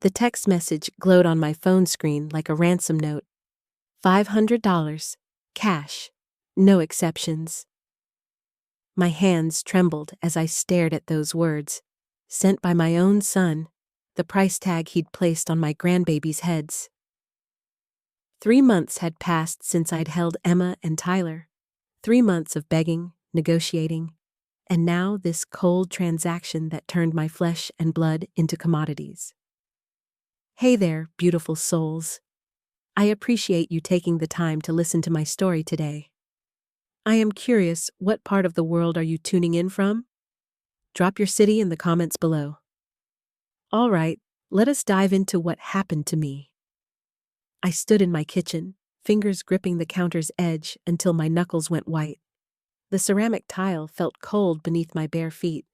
The text message glowed on my phone screen like a ransom note. $500. Cash. No exceptions. My hands trembled as I stared at those words, sent by my own son, the price tag he'd placed on my grandbabies' heads. 3 months had passed since I'd held Emma and Tyler. 3 months of begging, negotiating, and now this cold transaction that turned my flesh and blood into commodities. Hey there, beautiful souls. I appreciate you taking the time to listen to my story today. I am curious, what part of the world are you tuning in from? Drop your city in the comments below. All right, let us dive into what happened to me. I stood in my kitchen, fingers gripping the counter's edge until my knuckles went white. The ceramic tile felt cold beneath my bare feet,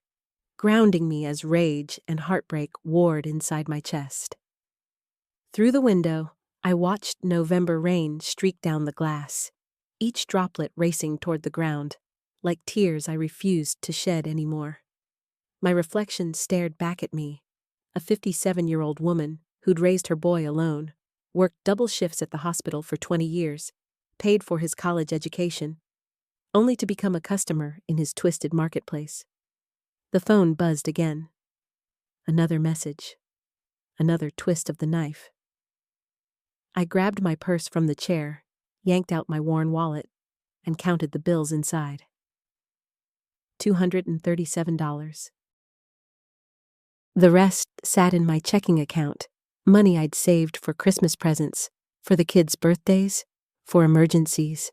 grounding me as rage and heartbreak warred inside my chest. Through the window, I watched November rain streak down the glass, each droplet racing toward the ground, like tears I refused to shed anymore. My reflection stared back at me, a 57-year-old woman who'd raised her boy alone, worked double shifts at the hospital for 20 years, paid for his college education, only to become a customer in his twisted marketplace. The phone buzzed again. Another message. Another twist of the knife. I grabbed my purse from the chair, yanked out my worn wallet, and counted the bills inside. $237. The rest sat in my checking account, money I'd saved for Christmas presents, for the kids' birthdays, for emergencies.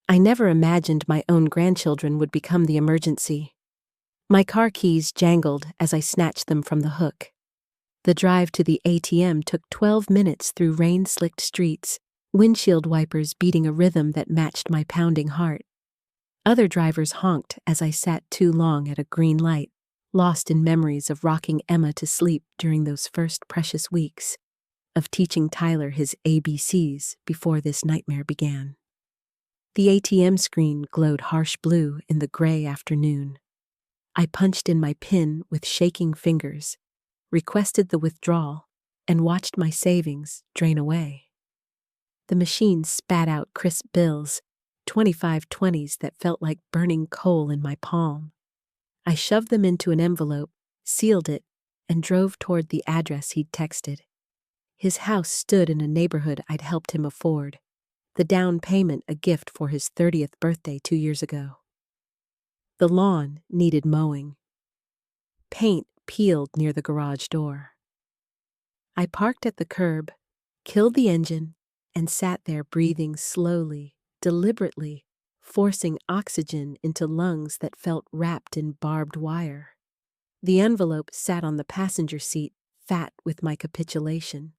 I never imagined my own grandchildren would become the emergency. My car keys jangled as I snatched them from the hook. The drive to the ATM took 12 minutes through rain-slicked streets, windshield wipers beating a rhythm that matched my pounding heart. Other drivers honked as I sat too long at a green light, lost in memories of rocking Emma to sleep during those first precious weeks, of teaching Tyler his ABCs before this nightmare began. The ATM screen glowed harsh blue in the gray afternoon. I punched in my PIN with shaking fingers, requested the withdrawal, and watched my savings drain away. The machine spat out crisp bills, 25 20s that felt like burning coal in my palm. I shoved them into an envelope, sealed it, and drove toward the address he'd texted. His house stood in a neighborhood I'd helped him afford, the down payment a gift for his 30th birthday 2 years ago. The lawn needed mowing. Paint peeled near the garage door. I parked at the curb, killed the engine, and sat there breathing slowly, deliberately, forcing oxygen into lungs that felt wrapped in barbed wire. The envelope sat on the passenger seat, fat with my capitulation.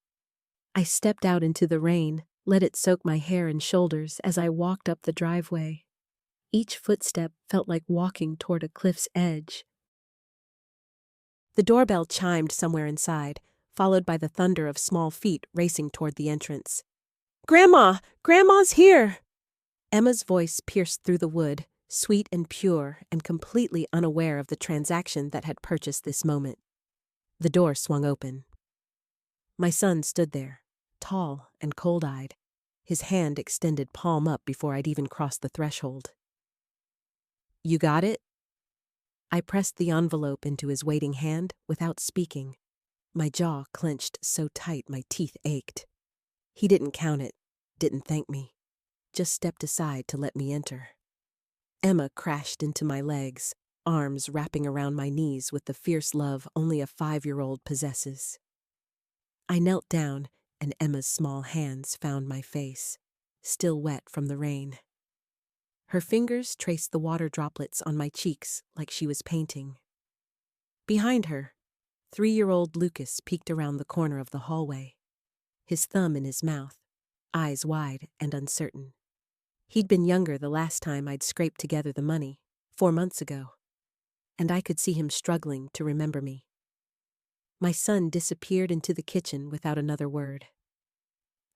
I stepped out into the rain, let it soak my hair and shoulders as I walked up the driveway. Each footstep felt like walking toward a cliff's edge. The doorbell chimed somewhere inside, followed by the thunder of small feet racing toward the entrance. "Grandma! Grandma's here!" Emma's voice pierced through the wood, sweet and pure and completely unaware of the transaction that had purchased this moment. The door swung open. My son stood there, tall and cold-eyed, his hand extended palm up before I'd even crossed the threshold. "You got it?" I pressed the envelope into his waiting hand without speaking. My jaw clenched so tight my teeth ached. He didn't count it, didn't thank me, just stepped aside to let me enter. Emma crashed into my legs, arms wrapping around my knees with the fierce love only a 5-year-old possesses. I knelt down, and Emma's small hands found my face, still wet from the rain. Her fingers traced the water droplets on my cheeks like she was painting. Behind her, 3-year-old Lucas peeked around the corner of the hallway, his thumb in his mouth, eyes wide and uncertain. He'd been younger the last time I'd scraped together the money, 4 months ago, and I could see him struggling to remember me. My son disappeared into the kitchen without another word.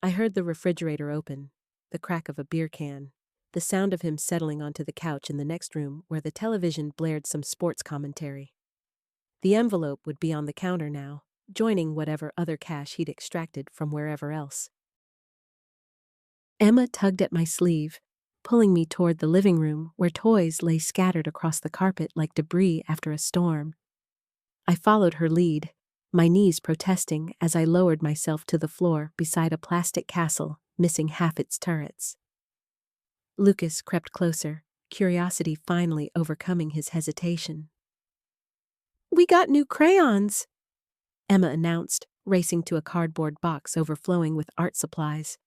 I heard the refrigerator open, the crack of a beer can, the sound of him settling onto the couch in the next room where the television blared some sports commentary. The envelope would be on the counter now, joining whatever other cash he'd extracted from wherever else. Emma tugged at my sleeve, pulling me toward the living room where toys lay scattered across the carpet like debris after a storm. I followed her lead, my knees protesting as I lowered myself to the floor beside a plastic castle missing half its turrets. Lucas crept closer, curiosity finally overcoming his hesitation. "We got new crayons," Emma announced, racing to a cardboard box overflowing with art supplies.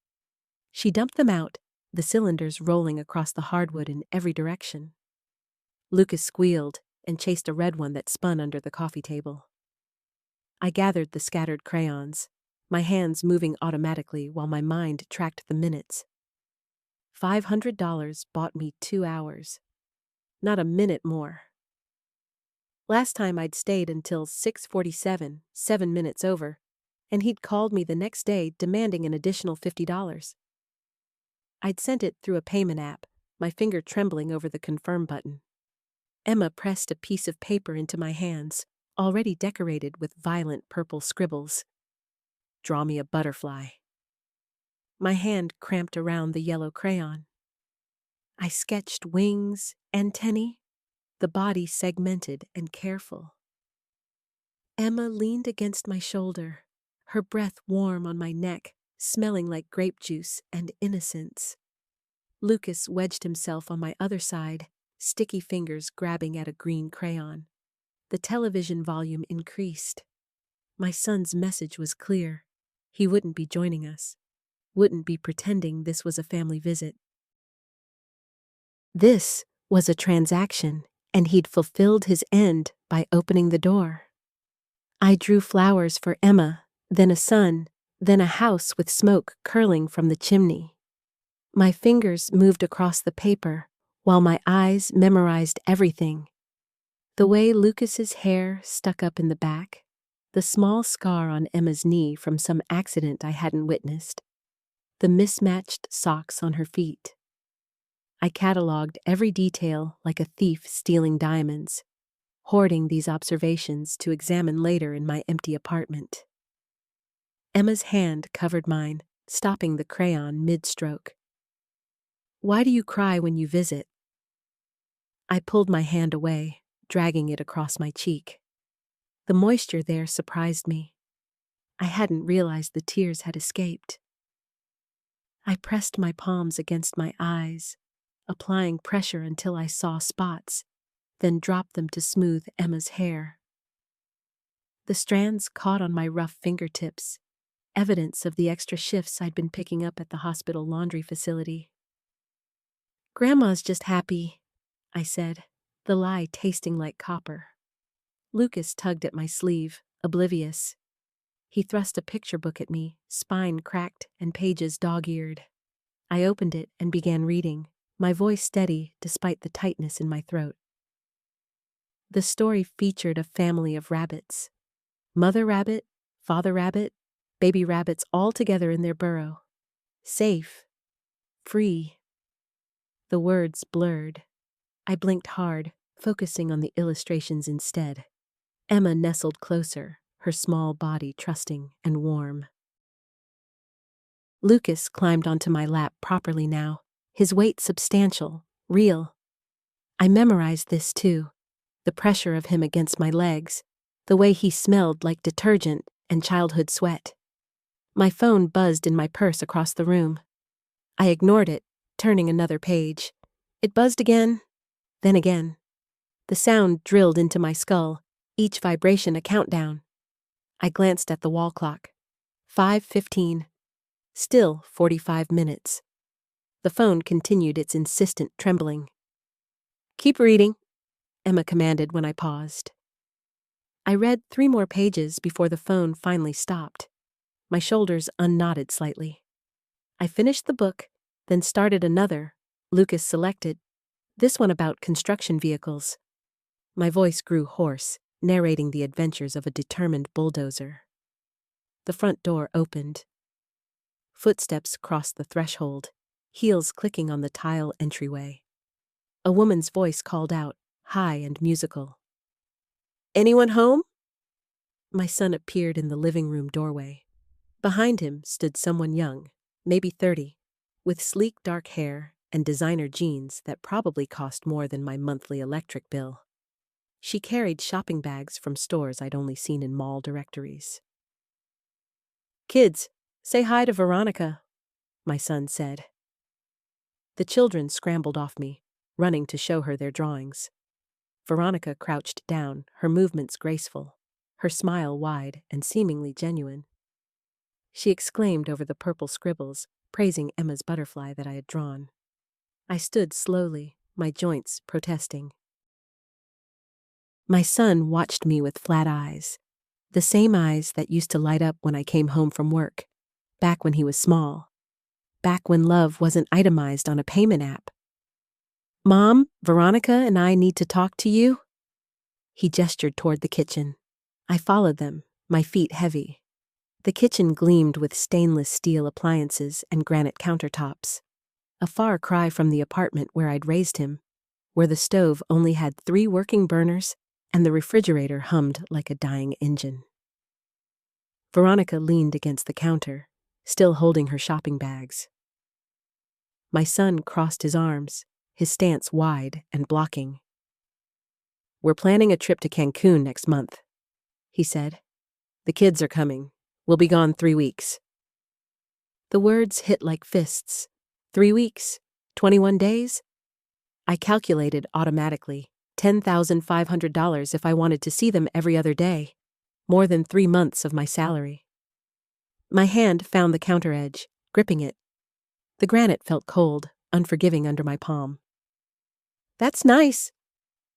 She dumped them out, the cylinders rolling across the hardwood in every direction. Lucas squealed and chased a red one that spun under the coffee table. I gathered the scattered crayons, my hands moving automatically while my mind tracked the minutes. $500 bought me 2 hours. Not a minute more. Last time I'd stayed until 6:47, 7 minutes over, and he'd called me the next day demanding an additional $50. I'd sent it through a payment app, my finger trembling over the confirm button. Emma pressed a piece of paper into my hands, already decorated with violent purple scribbles. "Draw me a butterfly." My hand cramped around the yellow crayon. I sketched wings, antennae, the body segmented and careful. Emma leaned against my shoulder, her breath warm on my neck, smelling like grape juice and innocence. Lucas wedged himself on my other side, sticky fingers grabbing at a green crayon. The television volume increased. My son's message was clear. He wouldn't be joining us. Wouldn't be pretending this was a family visit. This was a transaction, and he'd fulfilled his end by opening the door. I drew flowers for Emma, then a sun, then a house with smoke curling from the chimney. My fingers moved across the paper, while my eyes memorized everything. The way Lucas's hair stuck up in the back, the small scar on Emma's knee from some accident I hadn't witnessed, the mismatched socks on her feet. I cataloged every detail like a thief stealing diamonds, hoarding these observations to examine later in my empty apartment. Emma's hand covered mine, stopping the crayon mid-stroke. "Why do you cry when you visit?" I pulled my hand away, dragging it across my cheek. The moisture there surprised me. I hadn't realized the tears had escaped. I pressed my palms against my eyes, applying pressure until I saw spots, then dropped them to smooth Emma's hair. The strands caught on my rough fingertips, evidence of the extra shifts I'd been picking up at the hospital laundry facility. "Grandma's just happy," I said, the lie tasting like copper. Lucas tugged at my sleeve, oblivious. He thrust a picture book at me, spine cracked and pages dog-eared. I opened it and began reading, my voice steady despite the tightness in my throat. The story featured a family of rabbits. Mother rabbit, father rabbit, baby rabbits all together in their burrow. Safe. Free. The words blurred. I blinked hard, focusing on the illustrations instead. Emma nestled closer, her small body trusting and warm. Lucas climbed onto my lap properly now, his weight substantial, real. I memorized this too, the pressure of him against my legs, the way he smelled like detergent and childhood sweat. My phone buzzed in my purse across the room. I ignored it, turning another page. It buzzed again, then again. The sound drilled into my skull, each vibration a countdown. I glanced at the wall clock. 5:15. Still 45 minutes. The phone continued its insistent trembling. "Keep reading," Emma commanded when I paused. I read 3 more pages before the phone finally stopped. My shoulders unknotted slightly. I finished the book, then started another, Lucas selected, this one about construction vehicles. My voice grew hoarse, narrating the adventures of a determined bulldozer. The front door opened. Footsteps crossed the threshold, heels clicking on the tile entryway. A woman's voice called out, high and musical. "Anyone home?" My son appeared in the living room doorway. Behind him stood someone young, maybe 30, with sleek dark hair and designer jeans that probably cost more than my monthly electric bill. She carried shopping bags from stores I'd only seen in mall directories. "Kids, say hi to Veronica," my son said. The children scrambled off me, running to show her their drawings. Veronica crouched down, her movements graceful, her smile wide and seemingly genuine. She exclaimed over the purple scribbles, praising Emma's butterfly that I had drawn. I stood slowly, my joints protesting. My son watched me with flat eyes, the same eyes that used to light up when I came home from work, back when he was small, back when love wasn't itemized on a payment app. "Mom, Veronica and I need to talk to you." He gestured toward the kitchen. I followed them, my feet heavy. The kitchen gleamed with stainless steel appliances and granite countertops, a far cry from the apartment where I'd raised him, where the stove only had 3 working burners and the refrigerator hummed like a dying engine. Veronica leaned against the counter, still holding her shopping bags. My son crossed his arms, his stance wide and blocking. "We're planning a trip to Cancun next month," he said. "The kids are coming. We'll be gone 3 weeks." The words hit like fists. 3 weeks? 21 days? I calculated automatically. $10,500 if I wanted to see them every other day. More than 3 months of my salary. My hand found the counter edge, gripping it. The granite felt cold, unforgiving under my palm. "That's nice,"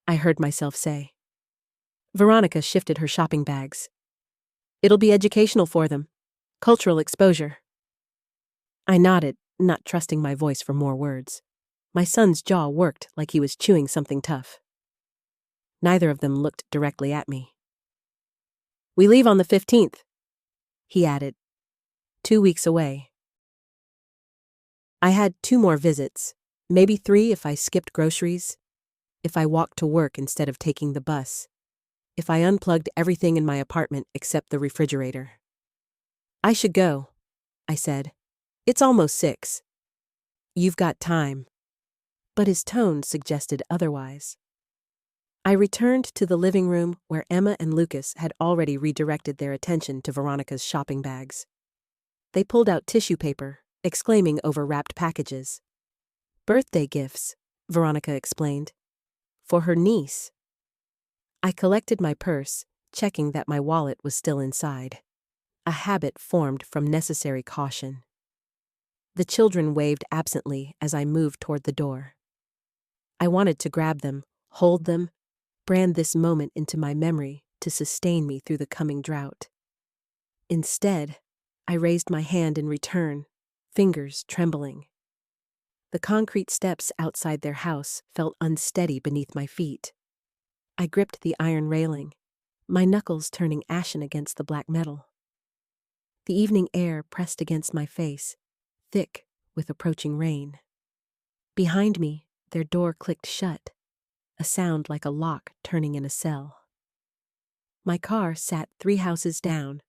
I heard myself say. Veronica shifted her shopping bags. "It'll be educational for them. Cultural exposure." I nodded, not trusting my voice for more words. My son's jaw worked like he was chewing something tough. Neither of them looked directly at me. "We leave on the 15th, he added. 2 weeks away. I had 2 more visits, maybe 3 if I skipped groceries, if I walked to work instead of taking the bus, if I unplugged everything in my apartment except the refrigerator. "I should go," I said. "It's almost 6. "You've got time." But his tone suggested otherwise. I returned to the living room where Emma and Lucas had already redirected their attention to Veronica's shopping bags. They pulled out tissue paper, exclaiming over wrapped packages. "Birthday gifts," Veronica explained. "For her niece." I collected my purse, checking that my wallet was still inside. A habit formed from necessary caution. The children waved absently as I moved toward the door. I wanted to grab them, hold them, brand this moment into my memory to sustain me through the coming drought. Instead, I raised my hand in return, fingers trembling. The concrete steps outside their house felt unsteady beneath my feet. I gripped the iron railing, my knuckles turning ashen against the black metal. The evening air pressed against my face, thick with approaching rain. Behind me, their door clicked shut, a sound like a lock turning in a cell. My car sat 3 houses down,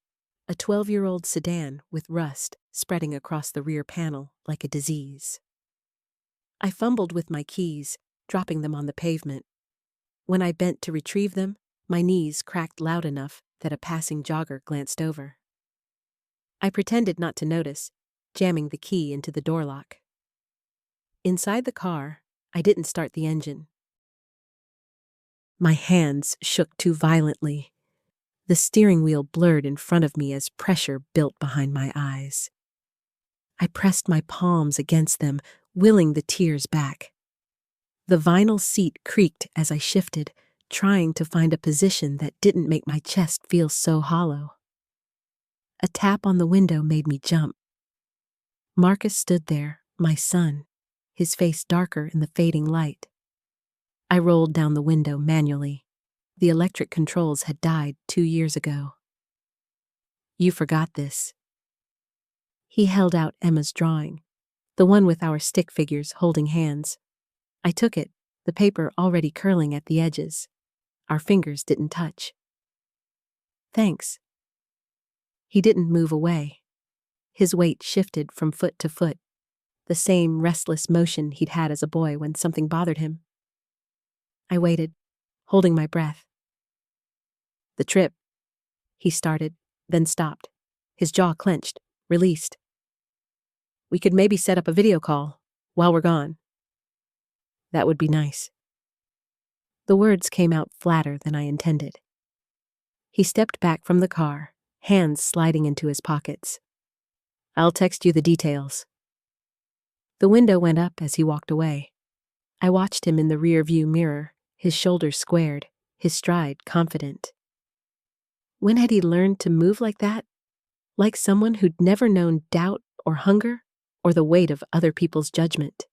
a 12-year-old sedan with rust spreading across the rear panel like a disease. I fumbled with my keys, dropping them on the pavement. When I bent to retrieve them, my knees cracked loud enough that a passing jogger glanced over. I pretended not to notice, jamming the key into the door lock. Inside the car, I didn't start the engine. My hands shook too violently. The steering wheel blurred in front of me as pressure built behind my eyes. I pressed my palms against them, willing the tears back. The vinyl seat creaked as I shifted, trying to find a position that didn't make my chest feel so hollow. A tap on the window made me jump. Marcus stood there, my son, his face darker in the fading light. I rolled down the window manually. The electric controls had died 2 years ago. "You forgot this." He held out Emma's drawing, the one with our stick figures holding hands. I took it, the paper already curling at the edges. Our fingers didn't touch. Thanks. He didn't move away. His weight shifted from foot to foot, the same restless motion he'd had as a boy when something bothered him. I waited, holding my breath. The trip, he started, then stopped. His jaw clenched, released. We could maybe set up a video call while we're gone. That would be nice. The words came out flatter than I intended. He stepped back from the car, hands sliding into his pockets. I'll text you the details. The window went up as he walked away. I watched him in the rear-view mirror, his shoulders squared, his stride confident. When had he learned to move like that? Like someone who'd never known doubt or hunger or the weight of other people's judgment.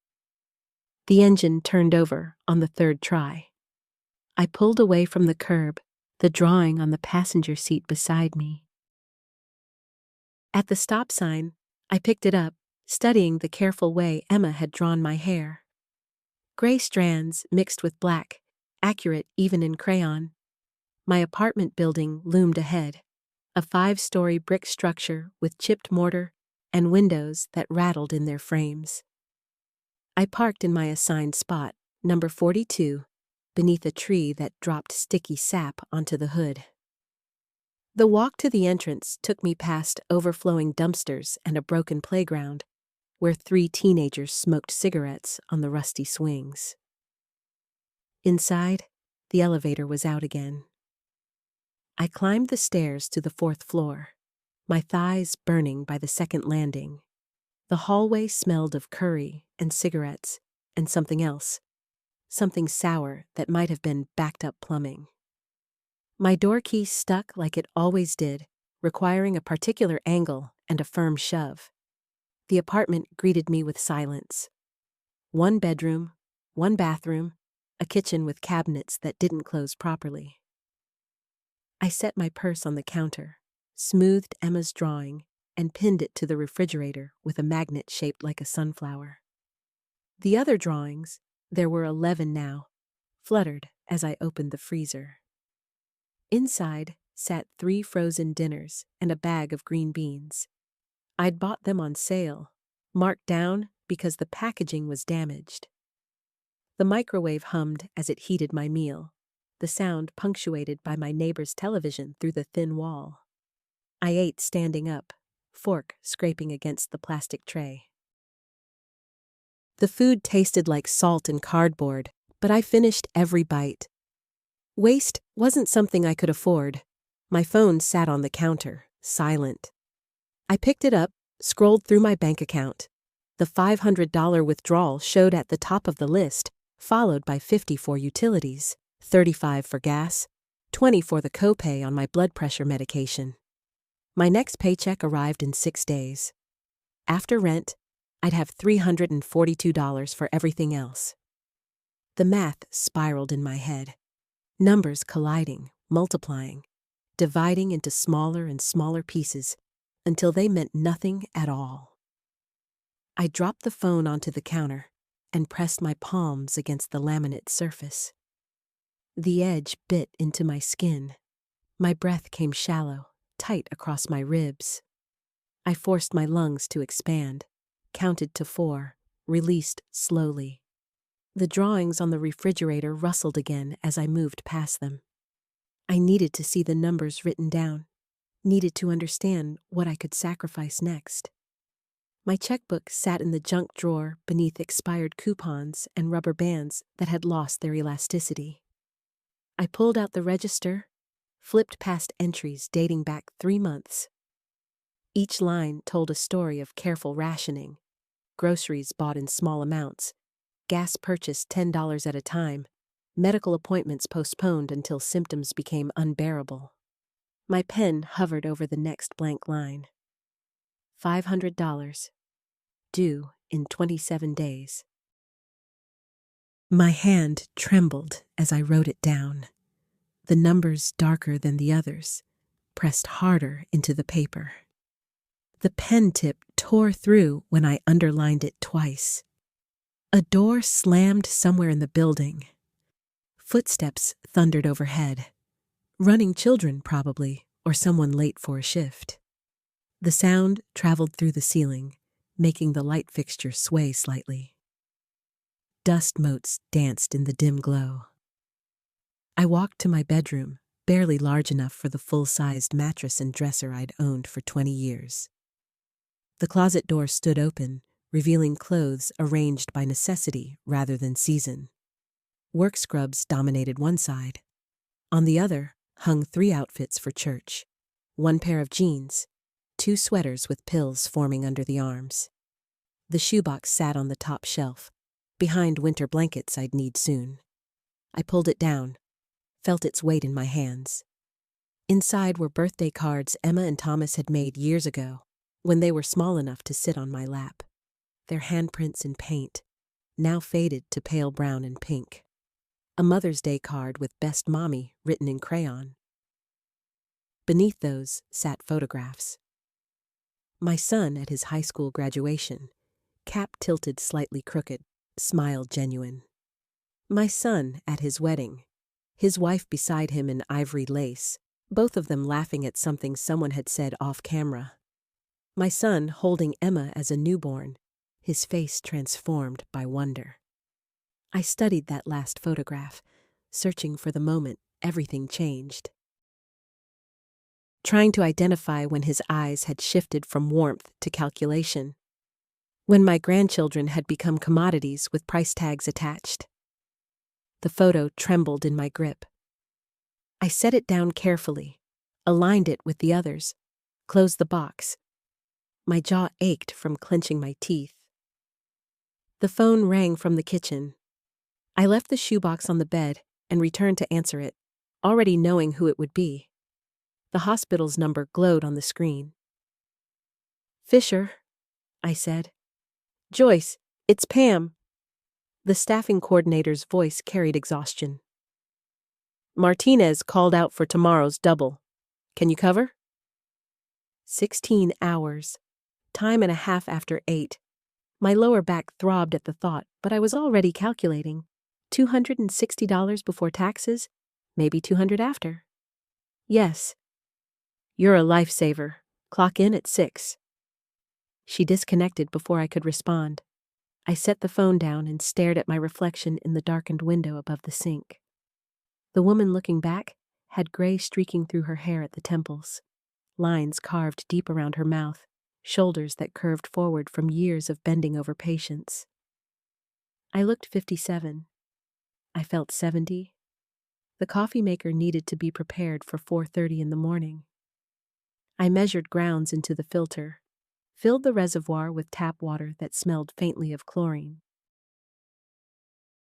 The engine turned over on the third try. I pulled away from the curb, the drawing on the passenger seat beside me. At the stop sign, I picked it up, studying the careful way Emma had drawn my hair. Gray strands mixed with black, accurate even in crayon. My apartment building loomed ahead, a 5-story brick structure with chipped mortar and windows that rattled in their frames. I parked in my assigned spot, number 42, beneath a tree that dropped sticky sap onto the hood. The walk to the entrance took me past overflowing dumpsters and a broken playground, where 3 teenagers smoked cigarettes on the rusty swings. Inside, the elevator was out again. I climbed the stairs to the 4th floor, my thighs burning by the second landing. The hallway smelled of curry and cigarettes and something else, something sour that might have been backed-up plumbing. My door key stuck like it always did, requiring a particular angle and a firm shove. The apartment greeted me with silence. 1 bedroom, 1 bathroom, a kitchen with cabinets that didn't close properly. I set my purse on the counter, smoothed Emma's drawing, and pinned it to the refrigerator with a magnet shaped like a sunflower. The other drawings, there were 11 now, fluttered as I opened the freezer. Inside sat 3 frozen dinners and a bag of green beans. I'd bought them on sale, marked down because the packaging was damaged. The microwave hummed as it heated my meal, the sound punctuated by my neighbor's television through the thin wall. I ate standing up, fork scraping against the plastic tray. The food tasted like salt and cardboard, but I finished every bite. Waste wasn't something I could afford. My phone sat on the counter, silent. I picked it up, scrolled through my bank account. The $500 withdrawal showed at the top of the list, followed by $50 for utilities, $35 for gas, $20 for the copay on my blood pressure medication. My next paycheck arrived in 6 days. After rent, I'd have $342 for everything else. The math spiraled in my head. Numbers colliding, multiplying, dividing into smaller and smaller pieces until they meant nothing at all. I dropped the phone onto the counter and pressed my palms against the laminate surface. The edge bit into my skin. My breath came shallow, tight across my ribs. I forced my lungs to expand, counted to 4, released slowly. The drawings on the refrigerator rustled again as I moved past them. I needed to see the numbers written down, needed to understand what I could sacrifice next. My checkbook sat in the junk drawer beneath expired coupons and rubber bands that had lost their elasticity. I pulled out the register, flipped past entries dating back 3 months. Each line told a story of careful rationing, groceries bought in small amounts, gas purchased $10 at a time, medical appointments postponed until symptoms became unbearable. My pen hovered over the next blank line. $500, due in 27 days. My hand trembled as I wrote it down. The numbers darker than the others, pressed harder into the paper. The pen tip tore through when I underlined it twice. A door slammed somewhere in the building. Footsteps thundered overhead. Running children, probably, or someone late for a shift. The sound traveled through the ceiling, making the light fixture sway slightly. Dust motes danced in the dim glow. I walked to my bedroom, barely large enough for the full-sized mattress and dresser I'd owned for 20 years. The closet door stood open, revealing clothes arranged by necessity rather than season. Work scrubs dominated one side. On the other hung 3 outfits for church, 1 pair of jeans, 2 sweaters with pills forming under the arms. The shoebox sat on the top shelf, behind winter blankets I'd need soon. I pulled it down, felt its weight in my hands. Inside were birthday cards Emma and Thomas had made years ago, when they were small enough to sit on my lap. Their handprints in paint, now faded to pale brown and pink. A Mother's Day card with Best Mommy written in crayon. Beneath those sat photographs. My son at his high school graduation, cap tilted slightly crooked, smile genuine. My son at his wedding, his wife beside him in ivory lace, both of them laughing at something someone had said off camera. My son holding Emma as a newborn, his face transformed by wonder. I studied that last photograph, searching for the moment everything changed. Trying to identify when his eyes had shifted from warmth to calculation. When my grandchildren had become commodities with price tags attached. The photo trembled in my grip. I set it down carefully, aligned it with the others, closed the box. My jaw ached from clenching my teeth. The phone rang from the kitchen. I left the shoebox on the bed and returned to answer it, already knowing who it would be. The hospital's number glowed on the screen. "Fisher," I said. "Joyce, it's Pam." The staffing coordinator's voice carried exhaustion. "Martinez called out for tomorrow's double. Can you cover?" 16 hours. Time and a half after 8. My lower back throbbed at the thought, but I was already calculating. $260 before taxes, maybe $200 after. "Yes." "You're a lifesaver. Clock in at 6. She disconnected before I could respond. I set the phone down and stared at my reflection in the darkened window above the sink. The woman looking back had gray streaking through her hair at the temples, lines carved deep around her mouth, shoulders that curved forward from years of bending over patients. I looked 57. I felt 70. The coffee maker needed to be prepared for 4:30 in the morning. I measured grounds into the filter, filled the reservoir with tap water that smelled faintly of chlorine.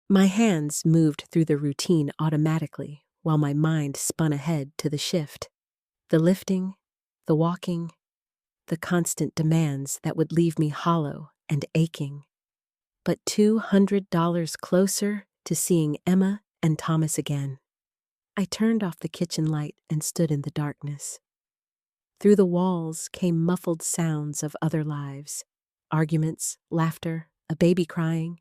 My hands moved through the routine automatically while my mind spun ahead to the shift, the lifting, the walking, the constant demands that would leave me hollow and aching. But $200 closer to seeing Emma and Thomas again. I turned off the kitchen light and stood in the darkness. Through the walls came muffled sounds of other lives, arguments, laughter, a baby crying,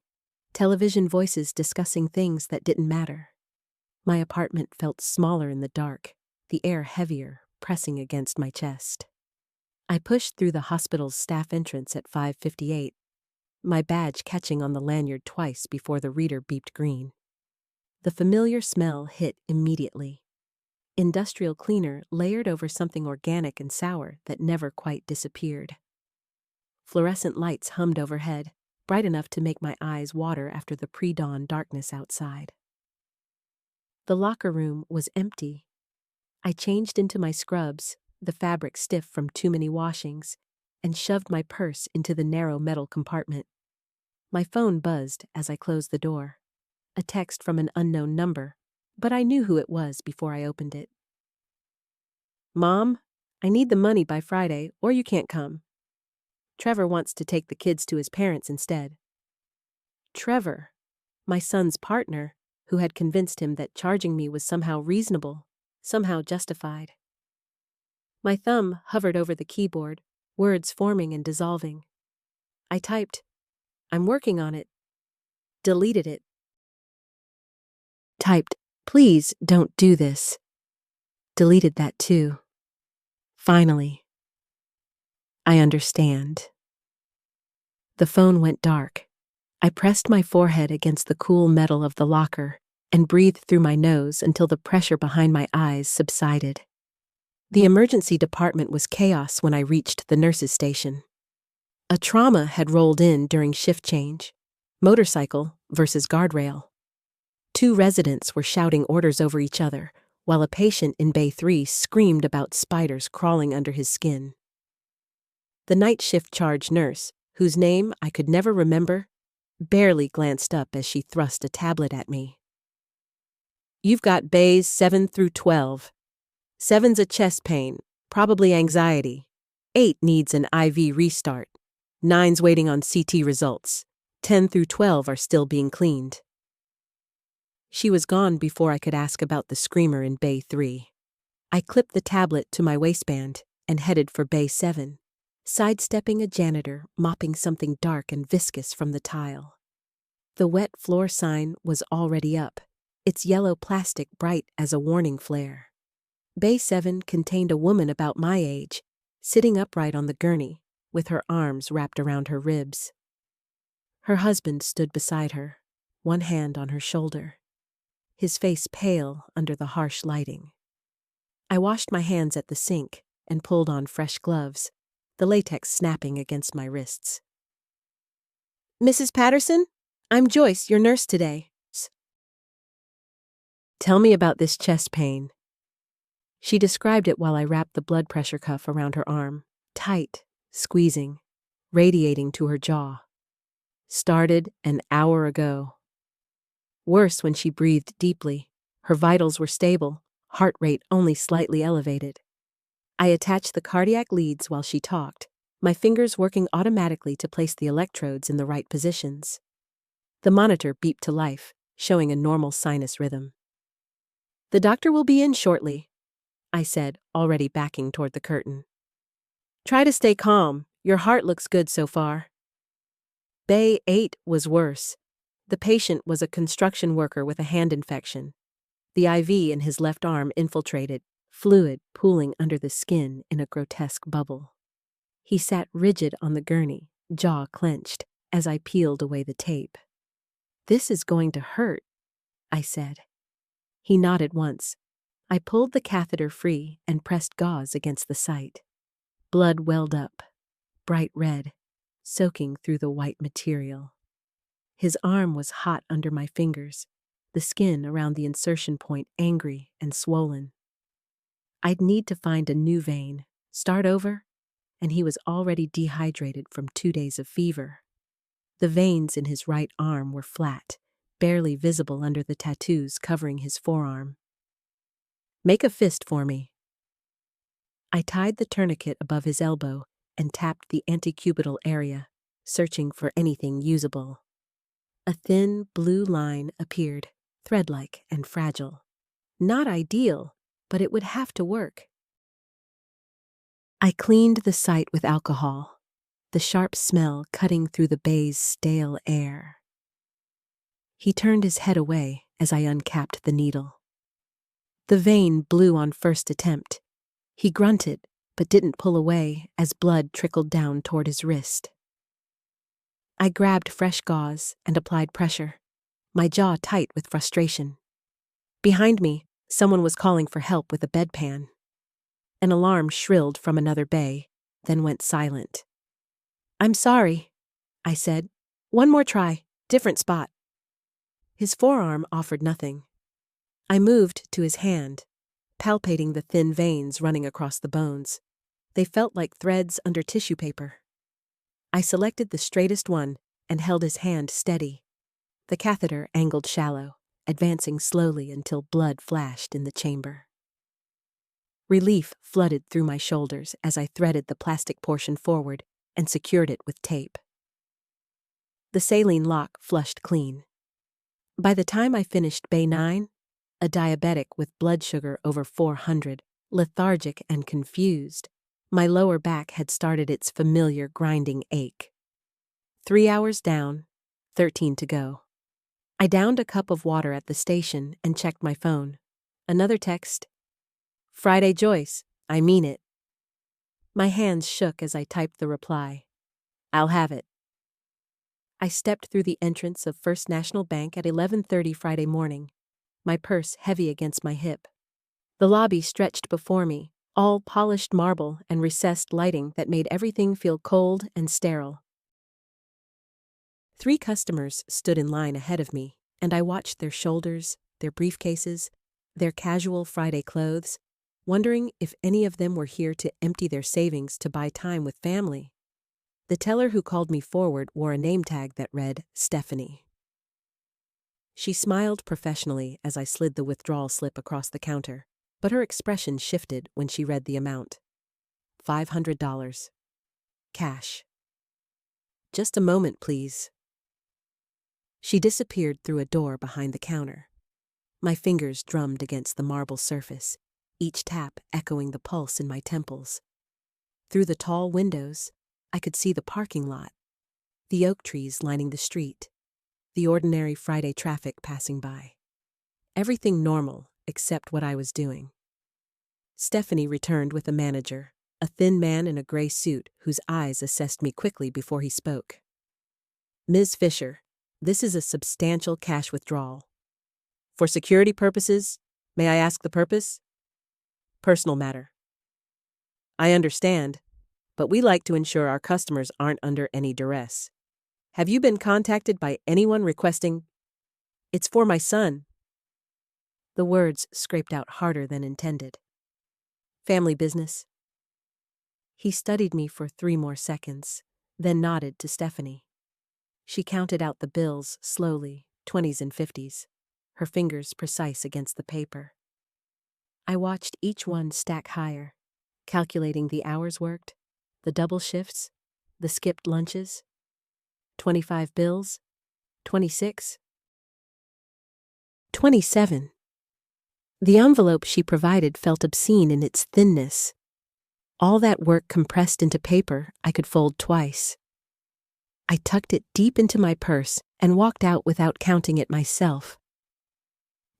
television voices discussing things that didn't matter. My apartment felt smaller in the dark, the air heavier, pressing against my chest. I pushed through the hospital's staff entrance at 5:58, my badge catching on the lanyard twice before the reader beeped green. The familiar smell hit immediately. Industrial cleaner layered over something organic and sour that never quite disappeared. Fluorescent lights hummed overhead, bright enough to make my eyes water after the pre-dawn darkness outside. The locker room was empty. I changed into my scrubs, the fabric stiff from too many washings, and shoved my purse into the narrow metal compartment. My phone buzzed as I closed the door. A text from an unknown number, but I knew who it was before I opened it. "Mom, I need the money by Friday, or you can't come. Trevor wants to take the kids to his parents instead." Trevor, my son's partner, who had convinced him that charging me was somehow reasonable, somehow justified. My thumb hovered over the keyboard, words forming and dissolving. I typed, "I'm working on it." Deleted it. Typed, "Please don't do this." Deleted that too. Finally. I understand. The phone went dark. I pressed my forehead against the cool metal of the locker and breathed through my nose until the pressure behind my eyes subsided. The emergency department was chaos when I reached the nurses' station. A trauma had rolled in during shift change. Motorcycle versus guardrail. 2 residents were shouting orders over each other, while a patient in Bay 3 screamed about spiders crawling under his skin. The night shift charge nurse, whose name I could never remember, barely glanced up as she thrust a tablet at me. "You've got Bays 7 through 12. 7's a chest pain, probably anxiety. 8 needs an IV restart. 9's waiting on CT results. 10 through 12 are still being cleaned." She was gone before I could ask about the screamer in Bay 3. I clipped the tablet to my waistband and headed for Bay 7, sidestepping a janitor mopping something dark and viscous from the tile. The wet floor sign was already up, its yellow plastic bright as a warning flare. Bay 7 contained a woman about my age, sitting upright on the gurney, with her arms wrapped around her ribs. Her husband stood beside her, one hand on her shoulder, his face pale under the harsh lighting. I washed my hands at the sink and pulled on fresh gloves, the latex snapping against my wrists. "Mrs. Patterson? I'm Joyce, your nurse today." "Tell me about this chest pain." She described it while I wrapped the blood pressure cuff around her arm, tight, squeezing, radiating to her jaw. "Started an hour ago." Worse when she breathed deeply. Her vitals were stable, heart rate only slightly elevated. I attached the cardiac leads while she talked, my fingers working automatically to place the electrodes in the right positions. The monitor beeped to life, showing a normal sinus rhythm. "The doctor will be in shortly," I said, already backing toward the curtain. "Try to stay calm. Your heart looks good so far." Bay 8 was worse. The patient was a construction worker with a hand infection. The IV in his left arm infiltrated, fluid pooling under the skin in a grotesque bubble. He sat rigid on the gurney, jaw clenched, as I peeled away the tape. "This is going to hurt," I said. He nodded once. I pulled the catheter free and pressed gauze against the site. Blood welled up, bright red, soaking through the white material. His arm was hot under my fingers, the skin around the insertion point angry and swollen. I'd need to find a new vein, start over, and he was already dehydrated from 2 days of fever. The veins in his right arm were flat, barely visible under the tattoos covering his forearm. "Make a fist for me." I tied the tourniquet above his elbow and tapped the antecubital area, searching for anything usable. A thin blue line appeared, thread-like and fragile. Not ideal, but it would have to work. I cleaned the site with alcohol, the sharp smell cutting through the bay's stale air. He turned his head away as I uncapped the needle. The vein blew on first attempt. He grunted, but didn't pull away as blood trickled down toward his wrist. I grabbed fresh gauze and applied pressure, my jaw tight with frustration. Behind me, someone was calling for help with a bedpan. An alarm shrilled from another bay, then went silent. "I'm sorry," I said. "One more try, different spot." His forearm offered nothing. I moved to his hand, palpating the thin veins running across the bones. They felt like threads under tissue paper. I selected the straightest one and held his hand steady. The catheter angled shallow, advancing slowly until blood flashed in the chamber. Relief flooded through my shoulders as I threaded the plastic portion forward and secured it with tape. The saline lock flushed clean. By the time I finished Bay 9, a diabetic with blood sugar over 400, lethargic and confused, my lower back had started its familiar grinding ache. 3 hours down, 13 to go. I downed a cup of water at the station and checked my phone. Another text. "Friday, Joyce. I mean it." My hands shook as I typed the reply. I'll have it. I stepped through the entrance of First National Bank at 11:30 Friday morning, my purse heavy against my hip. The lobby stretched before me, all polished marble and recessed lighting that made everything feel cold and sterile. 3 customers stood in line ahead of me, and I watched their shoulders, their briefcases, their casual Friday clothes, wondering if any of them were here to empty their savings to buy time with family. The teller who called me forward wore a name tag that read Stephanie. She smiled professionally as I slid the withdrawal slip across the counter, but her expression shifted when she read the amount. $500. Cash. Just a moment, please. She disappeared through a door behind the counter. My fingers drummed against the marble surface, each tap echoing the pulse in my temples. Through the tall windows, I could see the parking lot, the oak trees lining the street, the ordinary Friday traffic passing by. Everything normal except what I was doing. Stephanie returned with a manager, a thin man in a gray suit whose eyes assessed me quickly before he spoke. Ms. Fisher, this is a substantial cash withdrawal. For security purposes, may I ask the purpose? Personal matter. I understand, but we like to ensure our customers aren't under any duress. Have you been contacted by anyone requesting? It's for my son. The words scraped out harder than intended. Family business. He studied me for 3 more seconds, then nodded to Stephanie. She counted out the bills slowly, 20s and 50s, her fingers precise against the paper. I watched each one stack higher, calculating the hours worked, the double shifts, the skipped lunches. 25 bills, 26, 27. The envelope she provided felt obscene in its thinness. All that work compressed into paper I could fold twice. I tucked it deep into my purse and walked out without counting it myself.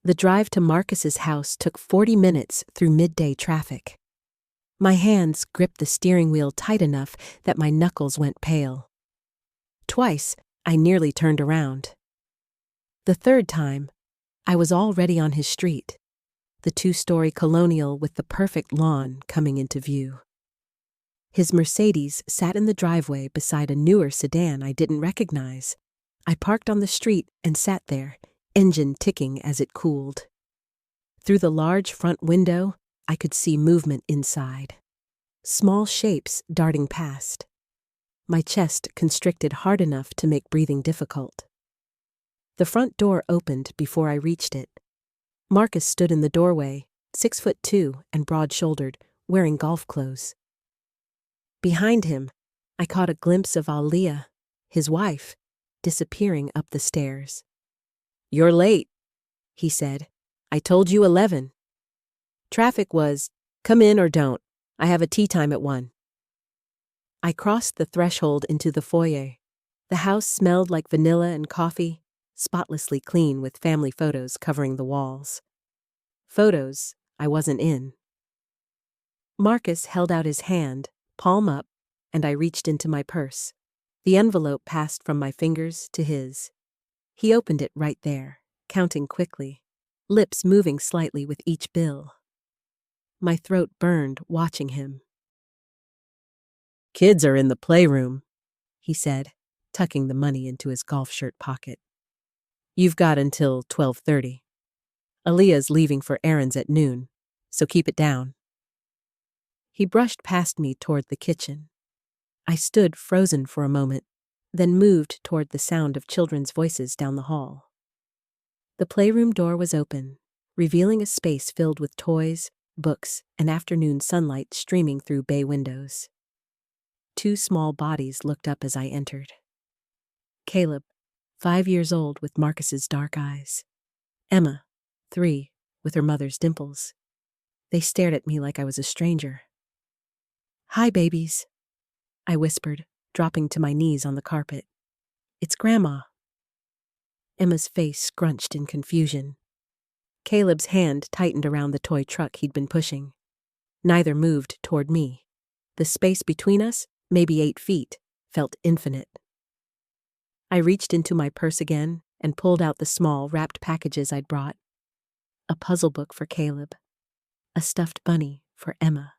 The drive to Marcus's house took 40 minutes through midday traffic. My hands gripped the steering wheel tight enough that my knuckles went pale. Twice, I nearly turned around. The third time, I was already on his street, the 2-story colonial with the perfect lawn coming into view. His Mercedes sat in the driveway beside a newer sedan I didn't recognize. I parked on the street and sat there, engine ticking as it cooled. Through the large front window, I could see movement inside. Small shapes darting past. My chest constricted hard enough to make breathing difficult. The front door opened before I reached it. Marcus stood in the doorway, 6'2" and broad-shouldered, wearing golf clothes. Behind him, I caught a glimpse of Aaliyah, his wife, disappearing up the stairs. "You're late," he said. "I told you 11. Traffic was, come in or don't. I have a tea time at 1. I crossed the threshold into the foyer. The house smelled like vanilla and coffee, spotlessly clean with family photos covering the walls. Photos I wasn't in. Marcus held out his hand, palm up, and I reached into my purse. The envelope passed from my fingers to his. He opened it right there, counting quickly, lips moving slightly with each bill. My throat burned watching him. "Kids are in the playroom," he said, tucking the money into his golf shirt pocket. "You've got until 12:30. Aaliyah's leaving for errands at noon, so keep it down." He brushed past me toward the kitchen. I stood frozen for a moment, then moved toward the sound of children's voices down the hall. The playroom door was open, revealing a space filled with toys, books, and afternoon sunlight streaming through bay windows. 2 small bodies looked up as I entered. Caleb, 5 years old with Marcus's dark eyes. Emma, 3, with her mother's dimples. They stared at me like I was a stranger. "Hi, babies," I whispered, dropping to my knees on the carpet. "It's Grandma." Emma's face scrunched in confusion. Caleb's hand tightened around the toy truck he'd been pushing. Neither moved toward me. The space between us, maybe 8 feet, felt infinite. I reached into my purse again and pulled out the small, wrapped packages I'd brought. A puzzle book for Caleb. A stuffed bunny for Emma.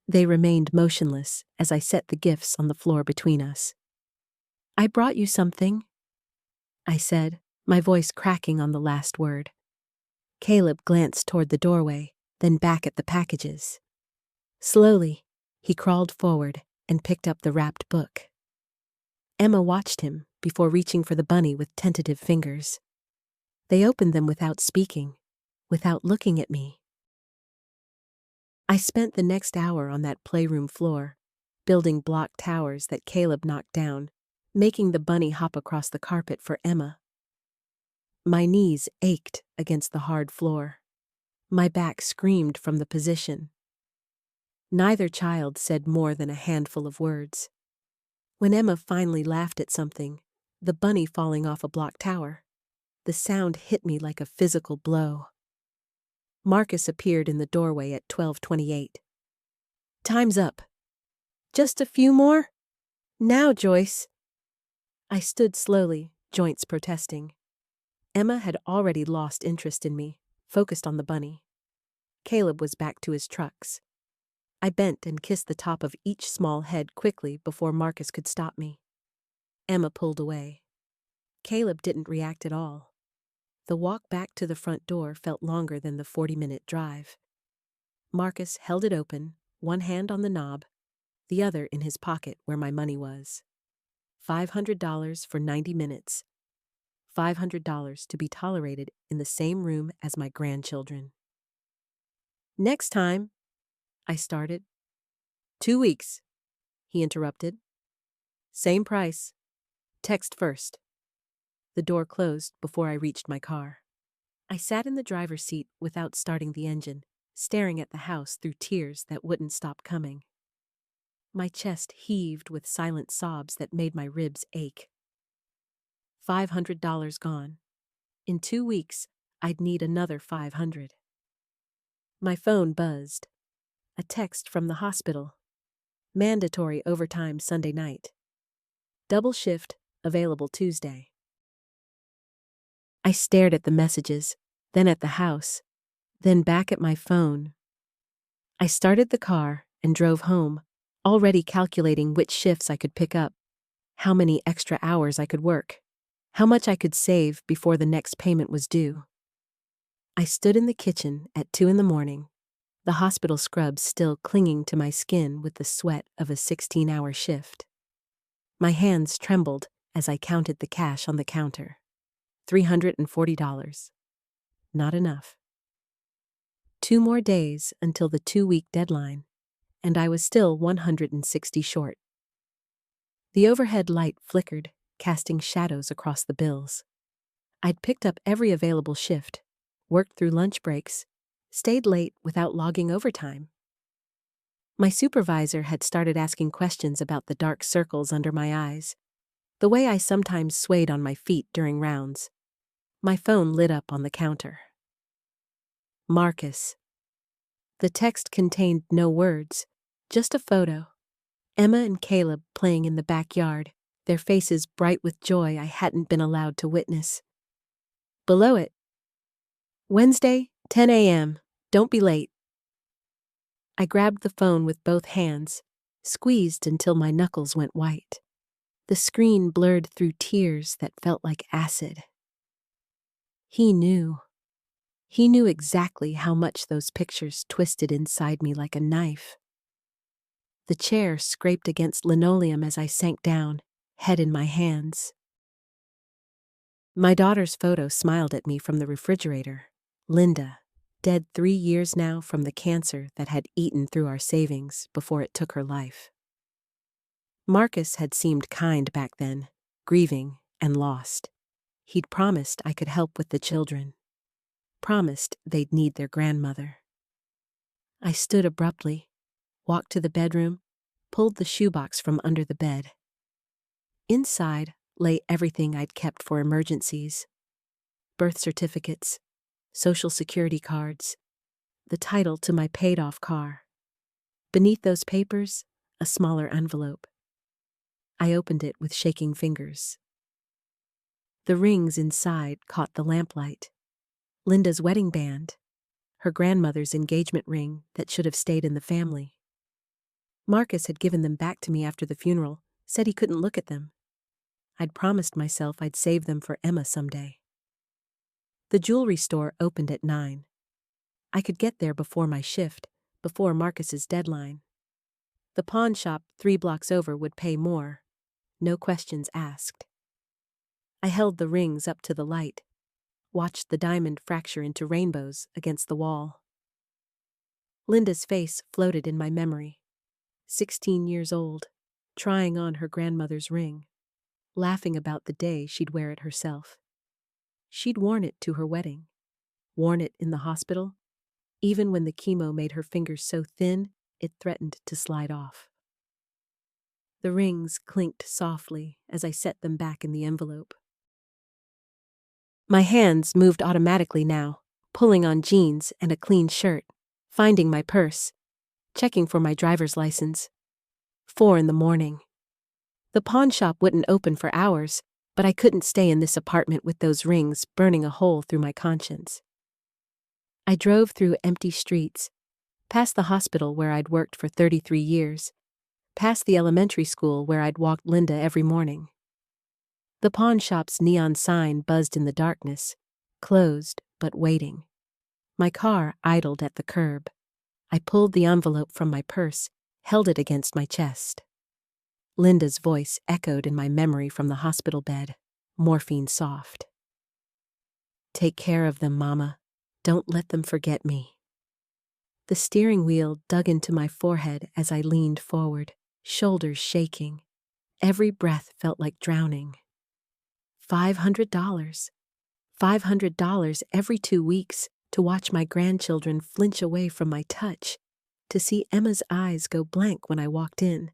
They remained motionless as I set the gifts on the floor between us. "I brought you something," I said, my voice cracking on the last word. Caleb glanced toward the doorway, then back at the packages. Slowly, he crawled forward and picked up the wrapped book. Emma watched him before reaching for the bunny with tentative fingers. They opened them without speaking, without looking at me. I spent the next hour on that playroom floor, building block towers that Caleb knocked down, making the bunny hop across the carpet for Emma. My knees ached against the hard floor. My back screamed from the position. Neither child said more than a handful of words. When Emma finally laughed at something, the bunny falling off a block tower, the sound hit me like a physical blow. Marcus appeared in the doorway at 12:28. "Time's up." "Just a few more?" "Now, Joyce." I stood slowly, joints protesting. Emma had already lost interest in me, focused on the bunny. Caleb was back to his trucks. I bent and kissed the top of each small head quickly before Marcus could stop me. Emma pulled away. Caleb didn't react at all. The walk back to the front door felt longer than the 40-minute drive. Marcus held it open, one hand on the knob, the other in his pocket where my money was. $500 for 90 minutes. $500 to be tolerated in the same room as my grandchildren. "Next time," I started. 2 weeks, he interrupted. "Same price. Text first." The door closed before I reached my car. I sat in the driver's seat without starting the engine, staring at the house through tears that wouldn't stop coming. My chest heaved with silent sobs that made my ribs ache. $500 gone. In 2 weeks, I'd need another 500. My phone buzzed. A text from the hospital. Mandatory overtime Sunday night. Double shift, available Tuesday. I stared at the messages, then at the house, then back at my phone. I started the car and drove home, already calculating which shifts I could pick up, how many extra hours I could work, how much I could save before the next payment was due. I stood in the kitchen at 2 a.m, the hospital scrubs still clinging to my skin with the sweat of a 16-hour shift. My hands trembled as I counted the cash on the counter. $340. Not enough. 2 more days until the 2-week deadline, and I was still $160 short. The overhead light flickered, casting shadows across the bills. I'd picked up every available shift, worked through lunch breaks, stayed late without logging overtime. My supervisor had started asking questions about the dark circles under my eyes, the way I sometimes swayed on my feet during rounds. My phone lit up on the counter. Marcus. The text contained no words, just a photo. Emma and Caleb playing in the backyard, their faces bright with joy I hadn't been allowed to witness. Below it, "Wednesday, 10 a.m. Don't be late." I grabbed the phone with both hands, squeezed until my knuckles went white. The screen blurred through tears that felt like acid. He knew. He knew exactly how much those pictures twisted inside me like a knife. The chair scraped against linoleum as I sank down, head in my hands. My daughter's photo smiled at me from the refrigerator. Linda, dead 3 years now from the cancer that had eaten through our savings before it took her life. Marcus had seemed kind back then, grieving and lost. He'd promised I could help with the children. Promised they'd need their grandmother. I stood abruptly, walked to the bedroom, pulled the shoebox from under the bed. Inside lay everything I'd kept for emergencies. Birth certificates, Social Security cards, the title to my paid-off car. Beneath those papers, a smaller envelope. I opened it with shaking fingers. The rings inside caught the lamplight. Linda's wedding band, her grandmother's engagement ring that should have stayed in the family. Marcus had given them back to me after the funeral, said he couldn't look at them. I'd promised myself I'd save them for Emma someday. The jewelry store opened at 9. I could get there before my shift, before Marcus's deadline. The pawn shop 3 blocks over would pay more. No questions asked. I held the rings up to the light, watched the diamond fracture into rainbows against the wall. Linda's face floated in my memory. 16 years old, trying on her grandmother's ring, laughing about the day she'd wear it herself. She'd worn it to her wedding, worn it in the hospital, even when the chemo made her fingers so thin it threatened to slide off. The rings clinked softly as I set them back in the envelope. My hands moved automatically now, pulling on jeans and a clean shirt, finding my purse, checking for my driver's license. 4 in the morning. The pawn shop wouldn't open for hours, but I couldn't stay in this apartment with those rings burning a hole through my conscience. I drove through empty streets, past the hospital where I'd worked for 33 years, past the elementary school where I'd walked Linda every morning. The pawn shop's neon sign buzzed in the darkness, closed but waiting. My car idled at the curb. I pulled the envelope from my purse, held it against my chest. Linda's voice echoed in my memory from the hospital bed, morphine soft. "Take care of them, Mama. Don't let them forget me." The steering wheel dug into my forehead as I leaned forward, shoulders shaking. Every breath felt like drowning. $500. $500 every 2 weeks to watch my grandchildren flinch away from my touch, to see Emma's eyes go blank when I walked in,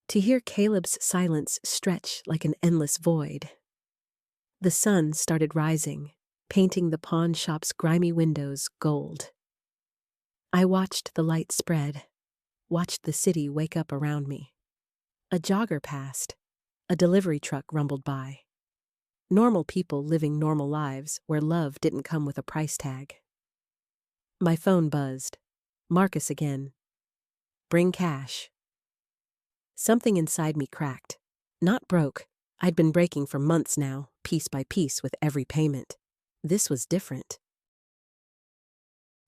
to hear Caleb's silence stretch like an endless void. The sun started rising, painting the pawn shop's grimy windows gold. I watched the light spread, watched the city wake up around me. A jogger passed. A delivery truck rumbled by. Normal people living normal lives where love didn't come with a price tag. My phone buzzed. Marcus again. "Bring cash." Something inside me cracked. Not broke. I'd been breaking for months now, piece by piece with every payment. This was different.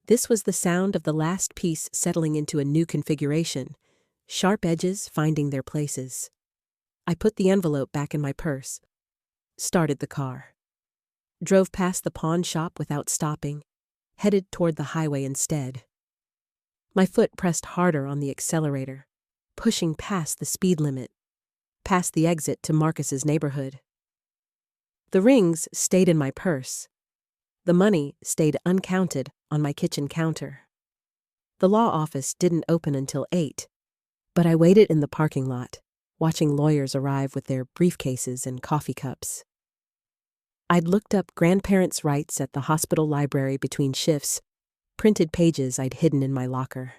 This was the sound of the last piece settling into a new configuration, sharp edges finding their places. I put the envelope back in my purse, started the car, drove past the pawn shop without stopping, headed toward the highway instead. My foot pressed harder on the accelerator, pushing past the speed limit, past the exit to Marcus's neighborhood. The rings stayed in my purse. The money stayed uncounted on my kitchen counter. The law office didn't open until 8, but I waited in the parking lot, watching lawyers arrive with their briefcases and coffee cups. I'd looked up grandparents' rights at the hospital library between shifts, printed pages I'd hidden in my locker.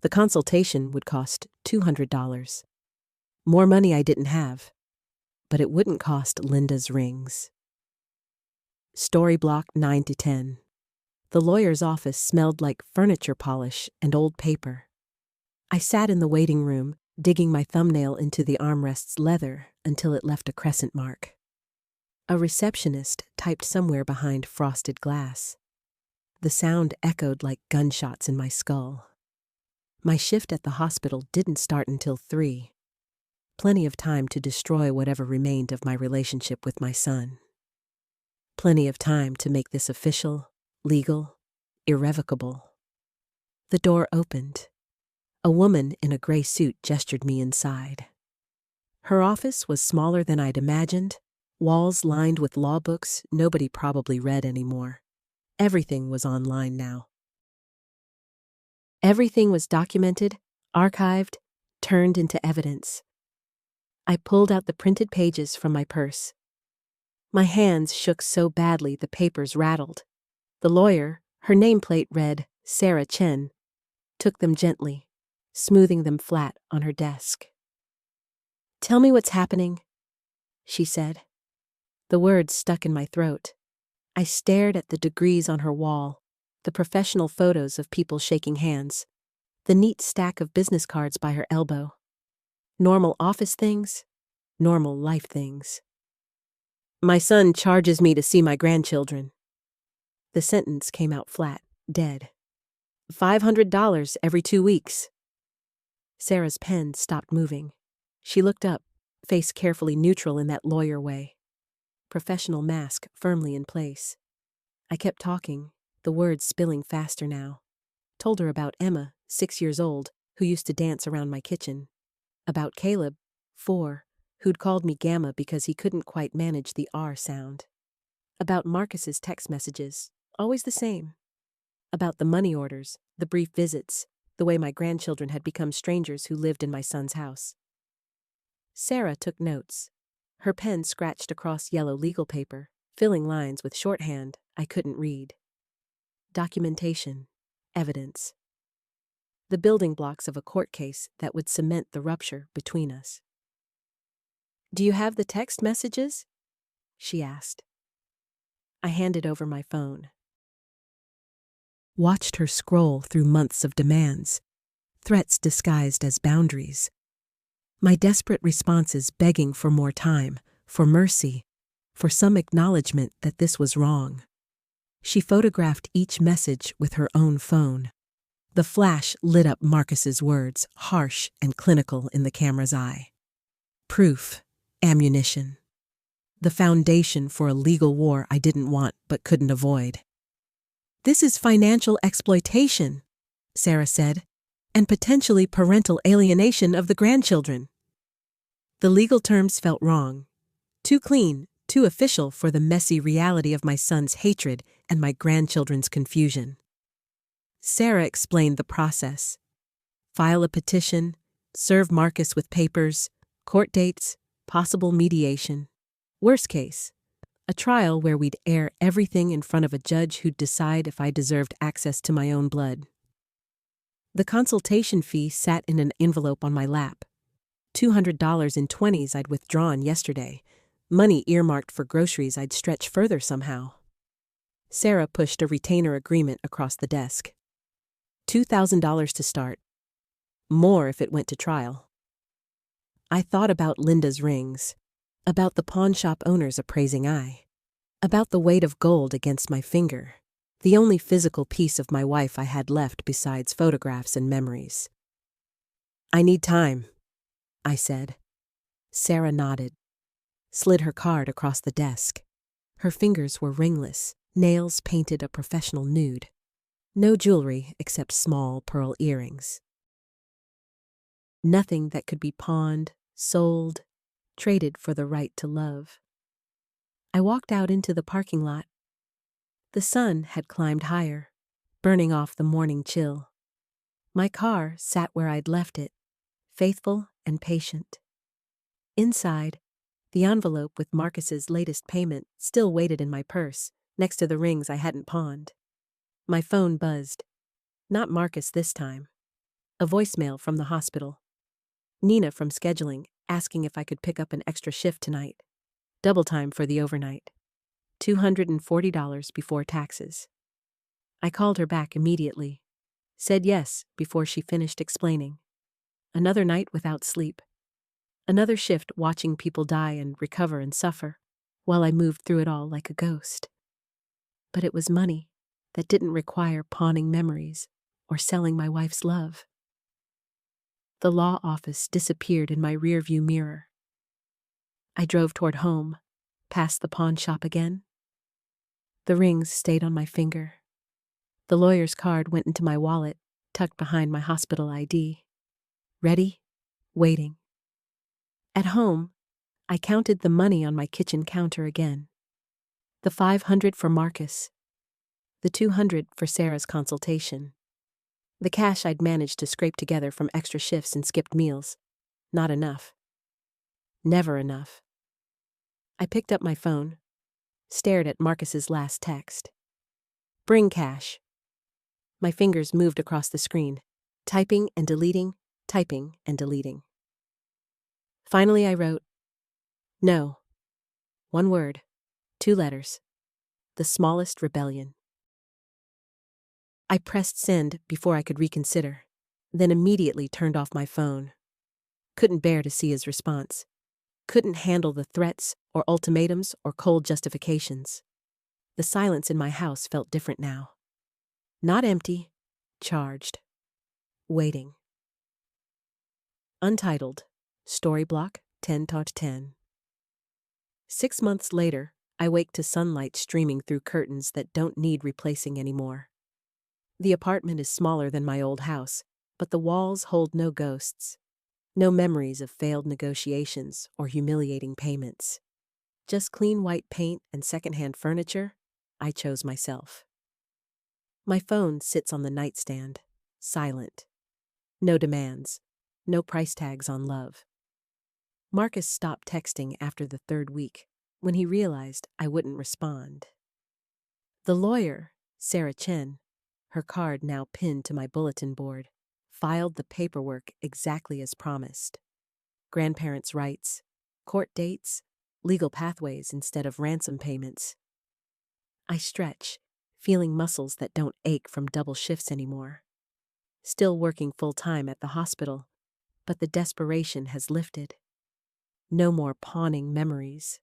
The consultation would cost $200. More money I didn't have, but it wouldn't cost Linda's rings. Story block 9 to 10. The lawyer's office smelled like furniture polish and old paper. I sat in the waiting room, digging my thumbnail into the armrest's leather until it left a crescent mark. A receptionist typed somewhere behind frosted glass. The sound echoed like gunshots in my skull. My shift at the hospital didn't start until 3. Plenty of time to destroy whatever remained of my relationship with my son. Plenty of time to make this official, legal, irrevocable. The door opened. A woman in a gray suit gestured me inside. Her office was smaller than I'd imagined, walls lined with law books nobody probably read anymore. Everything was online now. Everything was documented, archived, turned into evidence. I pulled out the printed pages from my purse. My hands shook so badly the papers rattled. The lawyer, her nameplate read Sarah Chen, took them gently, smoothing them flat on her desk. "Tell me what's happening," she said. The words stuck in my throat. I stared at the degrees on her wall, the professional photos of people shaking hands, the neat stack of business cards by her elbow. Normal office things, normal life things. "My son charges me to see my grandchildren." The sentence came out flat, dead. $500 every 2 weeks. Sarah's pen stopped moving. She looked up, face carefully neutral in that lawyer way. Professional mask firmly in place. I kept talking, the words spilling faster now. Told her about Emma, 6 years old, who used to dance around my kitchen. About Caleb, 4, who'd called me Gamma because he couldn't quite manage the R sound. About Marcus's text messages, always the same. About the money orders, the brief visits, the way my grandchildren had become strangers who lived in my son's house. Sarah took notes. Her pen scratched across yellow legal paper, filling lines with shorthand I couldn't read. Documentation, evidence. The building blocks of a court case that would cement the rupture between us. "Do you have the text messages?" she asked. I handed over my phone. Watched her scroll through months of demands, threats disguised as boundaries. My desperate responses begging for more time, for mercy, for some acknowledgement that this was wrong. She photographed each message with her own phone. The flash lit up Marcus's words, harsh and clinical in the camera's eye. Proof, ammunition. The foundation for a legal war I didn't want but couldn't avoid. "This is financial exploitation," Sarah said, "and potentially parental alienation of the grandchildren." The legal terms felt wrong. Too clean, too official for the messy reality of my son's hatred and my grandchildren's confusion. Sarah explained the process. File a petition, serve Marcus with papers, court dates, possible mediation. Worst case, a trial where we'd air everything in front of a judge who'd decide if I deserved access to my own blood. The consultation fee sat in an envelope on my lap. $200 in 20s I'd withdrawn yesterday, money earmarked for groceries I'd stretch further somehow. Sarah pushed a retainer agreement across the desk. $2,000 to start. More if it went to trial. I thought about Linda's rings, about the pawn shop owner's appraising eye, about the weight of gold against my finger, the only physical piece of my wife I had left besides photographs and memories. "I need time," I said. Sarah nodded, slid her card across the desk. Her fingers were ringless, nails painted a professional nude. No jewelry except small pearl earrings. Nothing that could be pawned, sold, traded for the right to love. I walked out into the parking lot. The sun had climbed higher, burning off the morning chill. My car sat where I'd left it, faithful and patient. Inside, the envelope with Marcus's latest payment still waited in my purse, next to the rings I hadn't pawned. My phone buzzed. Not Marcus this time. A voicemail from the hospital. Nina from scheduling, asking if I could pick up an extra shift tonight. Double time for the overnight. $240 before taxes. I called her back immediately. Said yes before she finished explaining. Another night without sleep. Another shift watching people die and recover and suffer, while I moved through it all like a ghost. But it was money that didn't require pawning memories or selling my wife's love. The law office disappeared in my rearview mirror. I drove toward home, past the pawn shop again. The rings stayed on my finger. The lawyer's card went into my wallet, tucked behind my hospital ID. Ready, waiting. At home, I counted the money on my kitchen counter again. The $500 for Marcus. The $200 for Sarah's consultation. The cash I'd managed to scrape together from extra shifts and skipped meals. Not enough. Never enough. I picked up my phone, stared at Marcus's last text. "Bring cash." My fingers moved across the screen, typing and deleting, typing and deleting. Finally, I wrote, "No." One word, 2 letters, the smallest rebellion. I pressed send before I could reconsider, then immediately turned off my phone. Couldn't bear to see his response. Couldn't handle the threats or ultimatums or cold justifications. The silence in my house felt different now. Not empty, charged. Waiting. Untitled. Storyblock 10/10. 6 months later, I wake to sunlight streaming through curtains that don't need replacing anymore. The apartment is smaller than my old house, but the walls hold no ghosts. No memories of failed negotiations or humiliating payments. Just clean white paint and secondhand furniture I chose myself. My phone sits on the nightstand, silent. No demands, no price tags on love. Marcus stopped texting after the 3rd week, when he realized I wouldn't respond. The lawyer, Sarah Chen, her card now pinned to my bulletin board, filed the paperwork exactly as promised. Grandparents' rights, court dates, legal pathways instead of ransom payments. I stretch, feeling muscles that don't ache from double shifts anymore. Still working full-time at the hospital, but the desperation has lifted. No more pawning memories.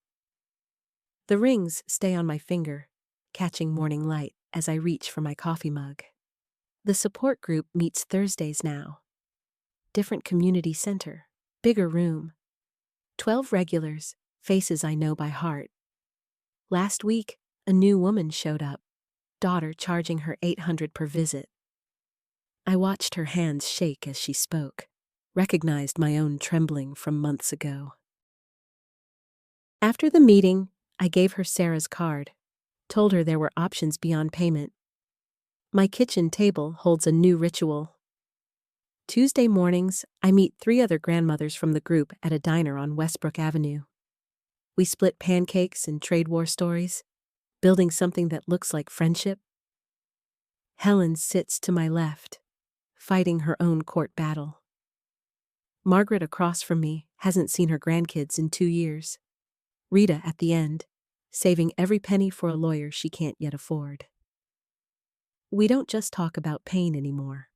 The rings stay on my finger, catching morning light as I reach for my coffee mug. The support group meets Thursdays now. Different community center, bigger room. 12 regulars, faces I know by heart. Last week, a new woman showed up, daughter charging her $800 per visit. I watched her hands shake as she spoke, recognized my own trembling from months ago. After the meeting, I gave her Sarah's card, told her there were options beyond payment. My kitchen table holds a new ritual. Tuesday mornings, I meet 3 other grandmothers from the group at a diner on Westbrook Avenue. We split pancakes and trade war stories, building something that looks like friendship. Helen sits to my left, fighting her own court battle. Margaret across from me hasn't seen her grandkids in 2 years. Rita at the end, saving every penny for a lawyer she can't yet afford. We don't just talk about pain anymore.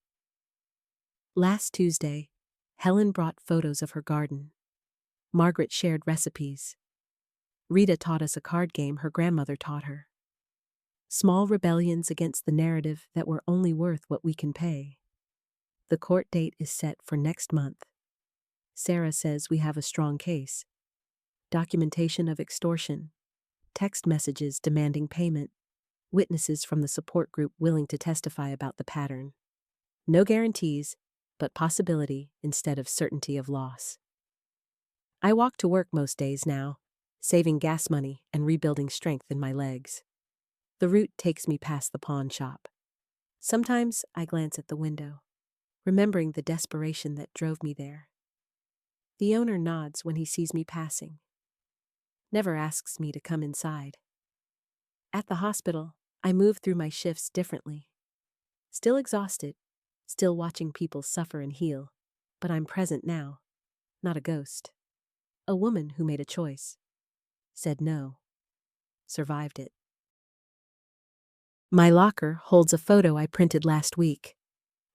Last Tuesday, Helen brought photos of her garden. Margaret shared recipes. Rita taught us a card game her grandmother taught her. Small rebellions against the narrative that we're only worth what we can pay. The court date is set for next month. Sarah says we have a strong case. Documentation of extortion, text messages demanding payment, witnesses from the support group willing to testify about the pattern. No guarantees, but possibility instead of certainty of loss. I walk to work most days now, saving gas money and rebuilding strength in my legs. The route takes me past the pawn shop. Sometimes I glance at the window, remembering the desperation that drove me there. The owner nods when he sees me passing. Never asks me to come inside. At the hospital, I move through my shifts differently. Still exhausted, still watching people suffer and heal, but I'm present now, not a ghost. A woman who made a choice. Said no. Survived it. My locker holds a photo I printed last week.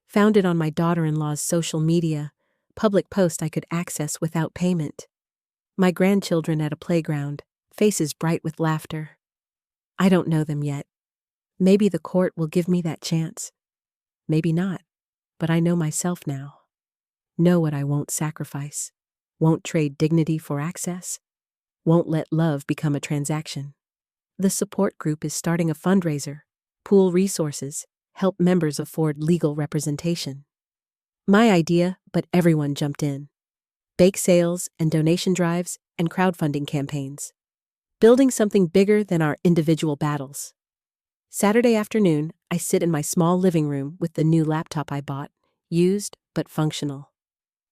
Found it on my daughter-in-law's social media, public post I could access without payment. My grandchildren at a playground, faces bright with laughter. I don't know them yet. Maybe the court will give me that chance. Maybe not, but I know myself now. Know what I won't sacrifice. Won't trade dignity for access. Won't let love become a transaction. The support group is starting a fundraiser, pool resources, help members afford legal representation. My idea, but everyone jumped in. Bake sales and donation drives and crowdfunding campaigns. Building something bigger than our individual battles. Saturday afternoon, I sit in my small living room with the new laptop I bought, used but functional.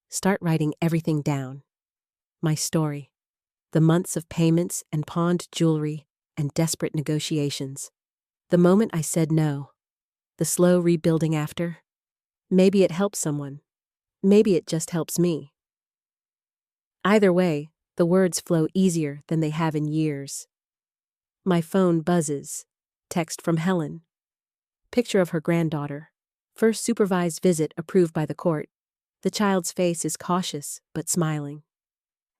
Start writing everything down. My story. The months of payments and pawned jewelry and desperate negotiations. The moment I said no. The slow rebuilding after. Maybe it helps someone. Maybe it just helps me. Either way, the words flow easier than they have in years. My phone buzzes. Text from Helen. Picture of her granddaughter. First supervised visit approved by the court. The child's face is cautious but smiling.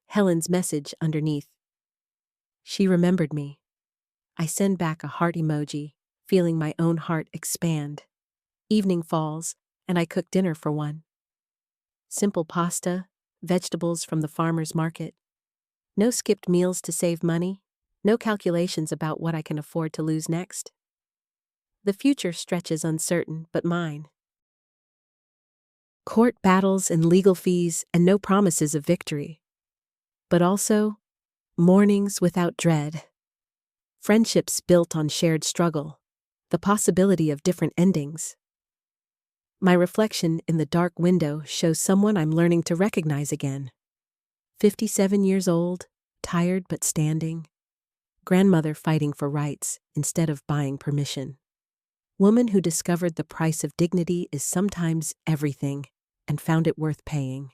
Helen's message underneath. She remembered me. I send back a heart emoji, feeling my own heart expand. Evening falls, and I cook dinner for one. Simple pasta, vegetables from the farmer's market. No skipped meals to save money, no calculations about what I can afford to lose next. The future stretches uncertain, but mine. Court battles and legal fees and no promises of victory. But also, mornings without dread. Friendships built on shared struggle. The possibility of different endings. My reflection in the dark window shows someone I'm learning to recognize again. 57 years old, tired but standing. Grandmother fighting for rights instead of buying permission. Woman who discovered the price of dignity is sometimes everything and found it worth paying.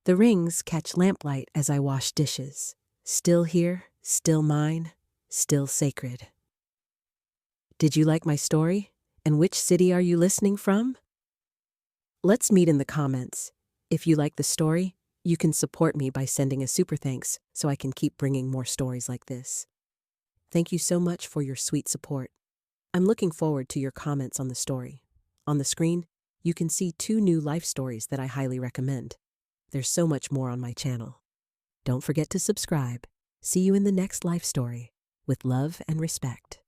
The rings catch lamplight as I wash dishes. Still here, still mine, still sacred. Did you like my story? And which city are you listening from? Let's meet in the comments. If you like the story, you can support me by sending a super thanks so I can keep bringing more stories like this. Thank you so much for your sweet support. I'm looking forward to your comments on the story. On the screen, you can see 2 new life stories that I highly recommend. There's so much more on my channel. Don't forget to subscribe. See you in the next life story. With love and respect.